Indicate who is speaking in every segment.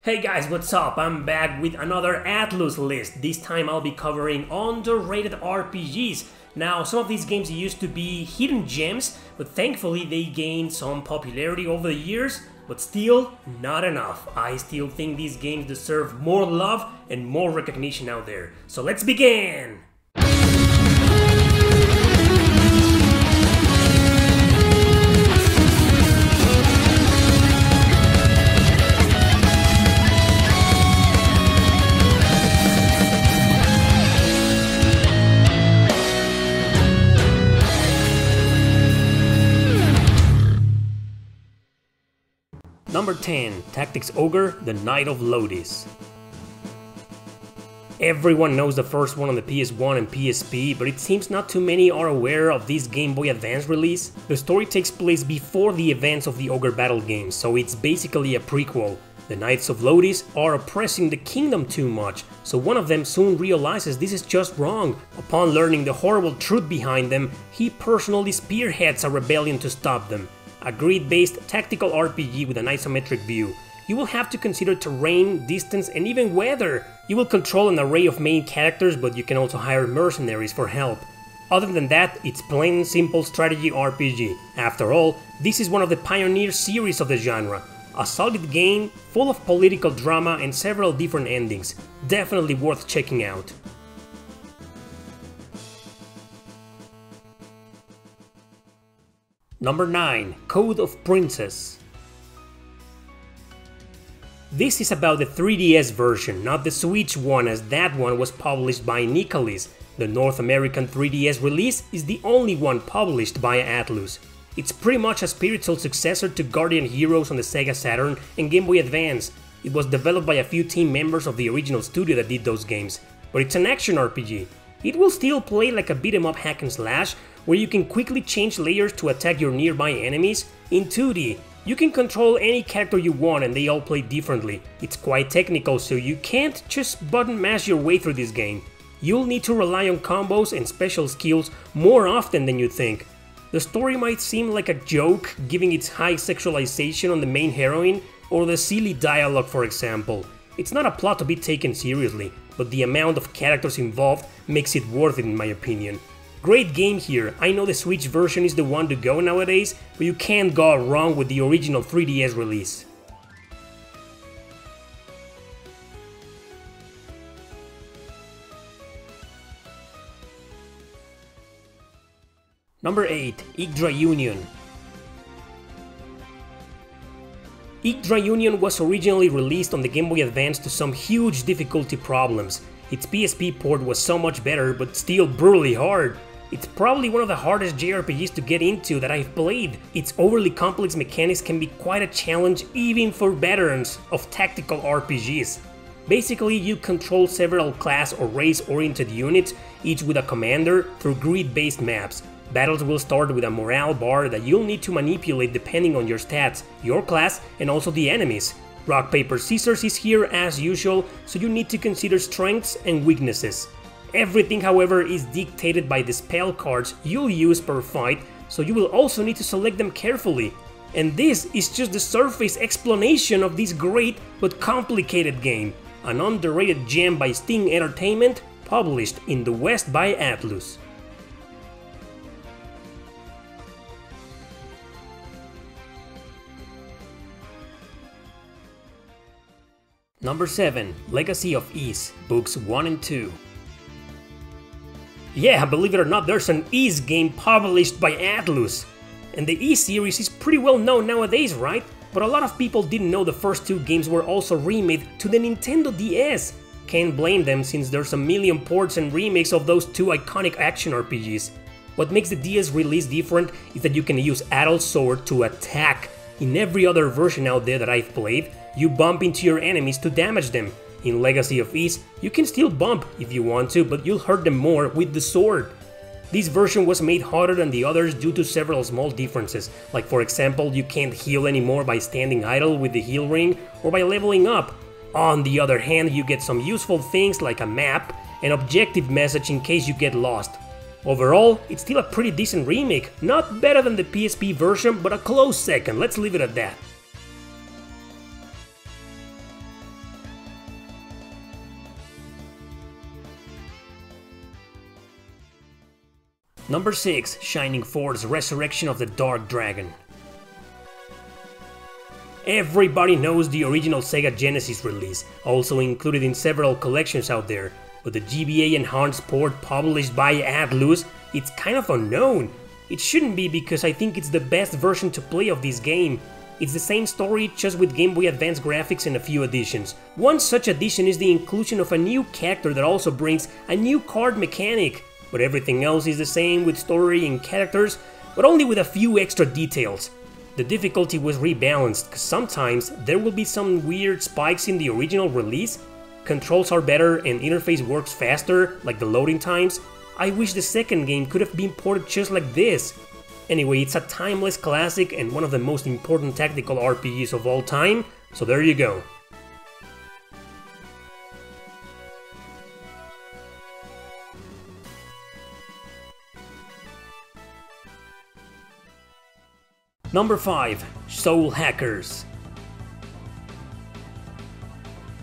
Speaker 1: Hey guys, what's up? I'm back with another Atlus list. This time I'll be covering underrated RPGs. Now, some of these games used to be hidden gems, but thankfully they gained some popularity over the years, but still not enough. I still think these games deserve more love and more recognition out there. So let's begin! Number 10. Tactics Ogre, The Knight of Lodis. Everyone knows the first one on the PS1 and PSP, but it seems not too many are aware of this Game Boy Advance release. The story takes place before the events of the Ogre battle game, so it's basically a prequel. The Knights of Lodis are oppressing the kingdom too much, so one of them soon realizes this is just wrong. Upon learning the horrible truth behind them, he personally spearheads a rebellion to stop them. A grid-based tactical RPG with an isometric view. You will have to consider terrain, distance, and even weather. You will control an array of main characters, but you can also hire mercenaries for help. Other than that, it's plain and simple strategy RPG. After all, this is one of the pioneer series of the genre. A solid game, full of political drama and several different endings. Definitely worth checking out. Number 9. Code of Princess. This is about the 3DS version, not the Switch one, as that one was published by Nicalis. The North American 3DS release is the only one published by Atlus. It's pretty much a spiritual successor to Guardian Heroes on the Sega Saturn and Game Boy Advance. It was developed by a few team members of the original studio that did those games, but it's an action RPG. It will still play like a beat-em-up hack and slash, where you can quickly change layers to attack your nearby enemies. In 2D, you can control any character you want and they all play differently. It's quite technical, so you can't just button mash your way through this game. You'll need to rely on combos and special skills more often than you think. The story might seem like a joke, given its high sexualization on the main heroine, or the silly dialogue for example. It's not a plot to be taken seriously, but the amount of characters involved makes it worth it in my opinion. Great game here. I know the Switch version is the one to go nowadays, but you can't go wrong with the original 3DS release. Number 8. Ogre Union. Ogre Union was originally released on the Game Boy Advance to some huge difficulty problems. Its PSP port was so much better, but still brutally hard. It's probably one of the hardest JRPGs to get into that I've played. Its overly complex mechanics can be quite a challenge even for veterans of tactical RPGs. Basically, you control several class or race-oriented units, each with a commander, through grid-based maps. Battles will start with a morale bar that you'll need to manipulate depending on your stats, your class, and also the enemies. Rock, paper, scissors is here as usual, so you need to consider strengths and weaknesses. Everything, however, is dictated by the spell cards you'll use per fight, so you will also need to select them carefully. And this is just the surface explanation of this great but complicated game. An underrated gem by Sting Entertainment, published in the West by Atlus. Number 7. Legacy of Ys, Books 1 and 2. Yeah, believe it or not, there's an Ys game published by Atlus. And the Ys series is pretty well known nowadays, right? But a lot of people didn't know the first two games were also remade to the Nintendo DS. Can't blame them since there's a million ports and remakes of those two iconic action RPGs. What makes the DS release different is that you can use Adult Sword to attack. In every other version out there that I've played, you bump into your enemies to damage them. In Legacy of Ys, you can still bump if you want to, but you'll hurt them more with the sword. This version was made harder than the others due to several small differences, like for example, you can't heal anymore by standing idle with the heal ring or by leveling up. On the other hand, you get some useful things like a map and objective message in case you get lost. Overall, it's still a pretty decent remake, not better than the PSP version, but a close second, let's leave it at that. Number 6. Shining Force Resurrection of the Dark Dragon. Everybody knows the original Sega Genesis release, also included in several collections out there, but the GBA enhanced port published by Atlus, it's kind of unknown. It shouldn't be because I think it's the best version to play of this game. It's the same story, just with Game Boy Advance graphics and a few additions. One such addition is the inclusion of a new character that also brings a new card mechanic, but everything else is the same with story and characters, but only with a few extra details. The difficulty was rebalanced, cause sometimes there will be some weird spikes in the original release. Controls are better and interface works faster, like the loading times. I wish the second game could have been ported just like this. Anyway, it's a timeless classic and one of the most important tactical RPGs of all time, so there you go. Number 5. Soul Hackers.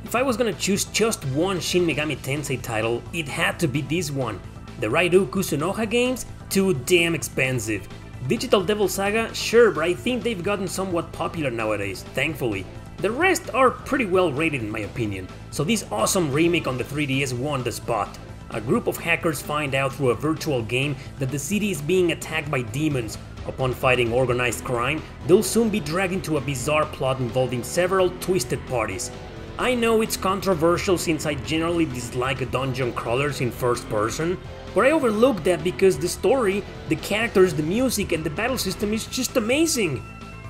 Speaker 1: If I was gonna choose just one Shin Megami Tensei title, it had to be this one. The Raidu Kusunoha games? Too damn expensive. Digital Devil Saga? Sure, but I think they've gotten somewhat popular nowadays, thankfully. The rest are pretty well rated in my opinion, so this awesome remake on the 3DS won the spot. A group of hackers find out through a virtual game that the city is being attacked by demons. Upon fighting organized crime, they'll soon be dragged into a bizarre plot involving several twisted parties. I know it's controversial since I generally dislike dungeon crawlers in first person, but I overlook that because the story, the characters, the music and the battle system is just amazing.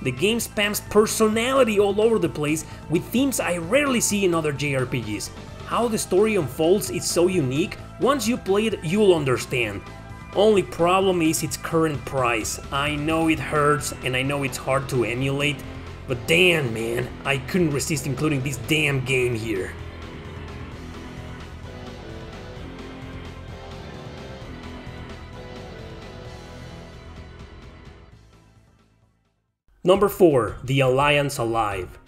Speaker 1: The game spams personality all over the place with themes I rarely see in other JRPGs. How the story unfolds is so unique, once you play it you'll understand. Only problem is its current price. I know it hurts and I know it's hard to emulate, but damn man, I couldn't resist including this damn game here. Number 4. The Alliance Alive.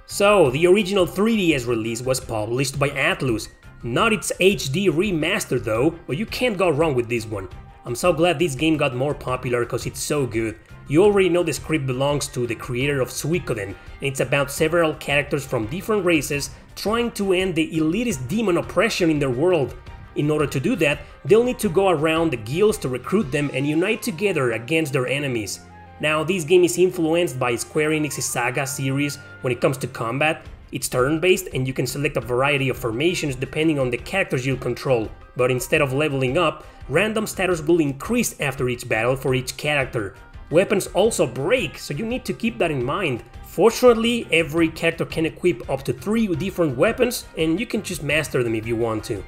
Speaker 1: So, the original 3DS release was published by Atlus. Not its HD remaster though, but you can't go wrong with this one. I'm so glad this game got more popular cause it's so good. You already know the script belongs to the creator of Suikoden, and it's about several characters from different races trying to end the elitist demon oppression in their world. In order to do that, they'll need to go around the guilds to recruit them and unite together against their enemies. Now, this game is influenced by Square Enix's Saga series when it comes to combat. It's turn-based and you can select a variety of formations depending on the characters you'll control, but instead of leveling up, random status will increase after each battle for each character. Weapons also break, so you need to keep that in mind. Fortunately, every character can equip up to 3 different weapons and you can just master them if you want to.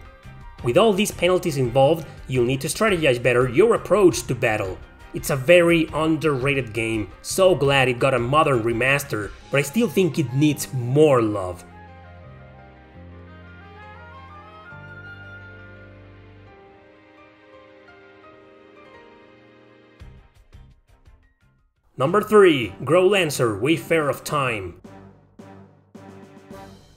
Speaker 1: With all these penalties involved, you'll need to strategize better your approach to battle. It's a very underrated game, so glad it got a modern remaster, but I still think it needs more love. Number 3. Growlancer Wayfarer of Time.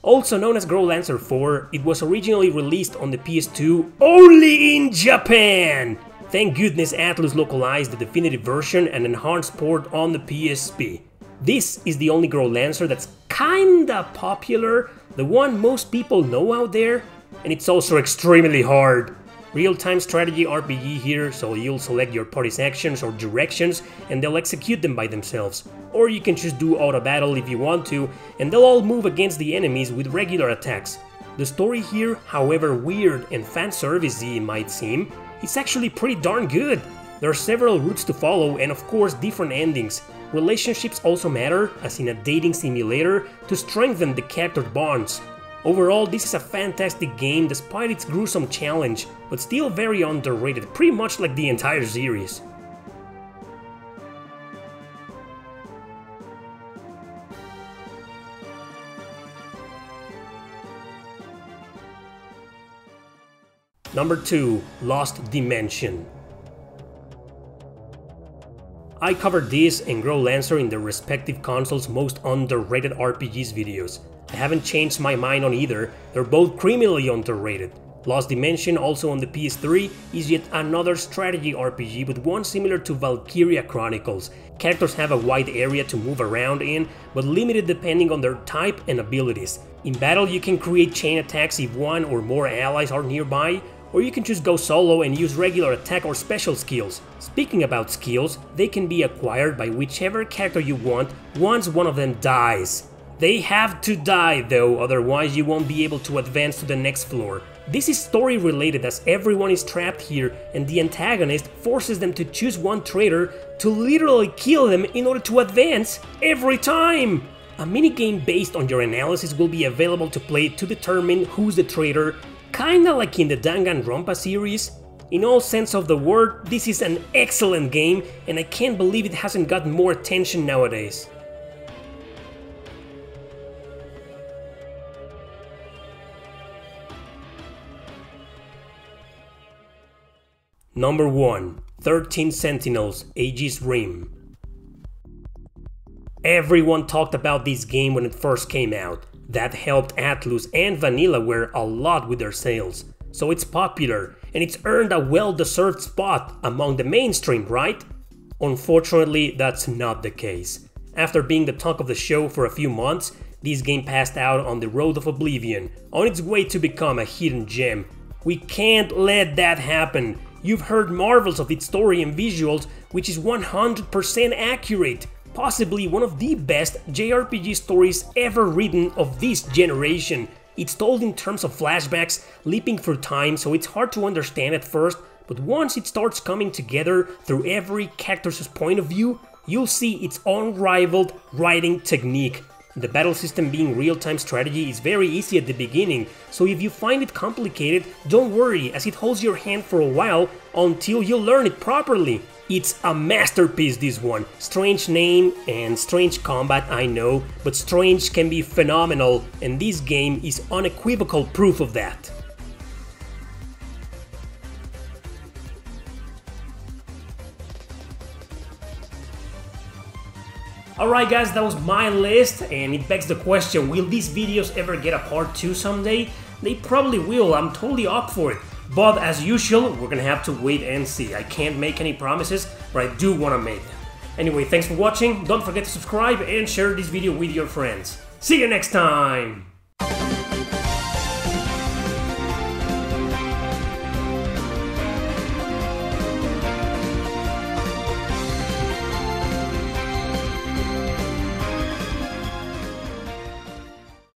Speaker 1: Also known as Growlancer 4, it was originally released on the PS2 only in Japan! Thank goodness Atlus localized the definitive version and enhanced port on the PSP. This is the only Growlancer that's kinda popular, the one most people know out there, and it's also extremely hard. Real-time strategy RPG here, so you'll select your party's actions or directions and they'll execute them by themselves. Or you can just do auto battle if you want to, and they'll all move against the enemies with regular attacks. The story here, however weird and fan-servicey it might seem, is actually pretty darn good. There are several routes to follow and of course different endings. Relationships also matter, as in a dating simulator, to strengthen the character bonds. Overall, this is a fantastic game despite its gruesome challenge, but still very underrated, pretty much like the entire series. Number 2. Lost Dimension. I covered this and Growlancer in their respective consoles' most underrated RPGs videos. I haven't changed my mind on either, they're both criminally underrated. Lost Dimension, also on the PS3, is yet another strategy RPG, but one similar to Valkyria Chronicles. Characters have a wide area to move around in, but limited depending on their type and abilities. In battle, you can create chain attacks if one or more allies are nearby, or you can just go solo and use regular attack or special skills. Speaking about skills, they can be acquired by whichever character you want once one of them dies. They have to die though, otherwise you won't be able to advance to the next floor. This is story related as everyone is trapped here and the antagonist forces them to choose one traitor to literally kill them in order to advance every time! A minigame based on your analysis will be available to play to determine who's the traitor, kinda like in the Danganronpa series. In all sense of the word, this is an excellent game and I can't believe it hasn't gotten more attention nowadays. Number 1. 13 Sentinels, Aegis Rim. Everyone talked about this game when it first came out. That helped Atlus and Vanillaware a lot with their sales. So it's popular, and it's earned a well-deserved spot among the mainstream, right? Unfortunately, that's not the case. After being the talk of the show for a few months, this game passed out on the road of oblivion, on its way to become a hidden gem. We can't let that happen. You've heard marvels of its story and visuals, which is 100% accurate. Possibly one of the best JRPG stories ever written of this generation. It's told in terms of flashbacks, leaping through time, so it's hard to understand at first, but once it starts coming together through every character's point of view, you'll see its unrivaled writing technique. The battle system being real-time strategy is very easy at the beginning, so if you find it complicated, don't worry, as it holds your hand for a while until you learn it properly. It's a masterpiece, this one. Strange name and strange combat, I know, but strange can be phenomenal, and this game is unequivocal proof of that. Alright guys, that was my list, and it begs the question, will these videos ever get a part 2 someday? They probably will, I'm totally up for it. But as usual, we're gonna have to wait and see. I can't make any promises, but I do wanna make them. Anyway, thanks for watching, don't forget to subscribe and share this video with your friends. See you next time!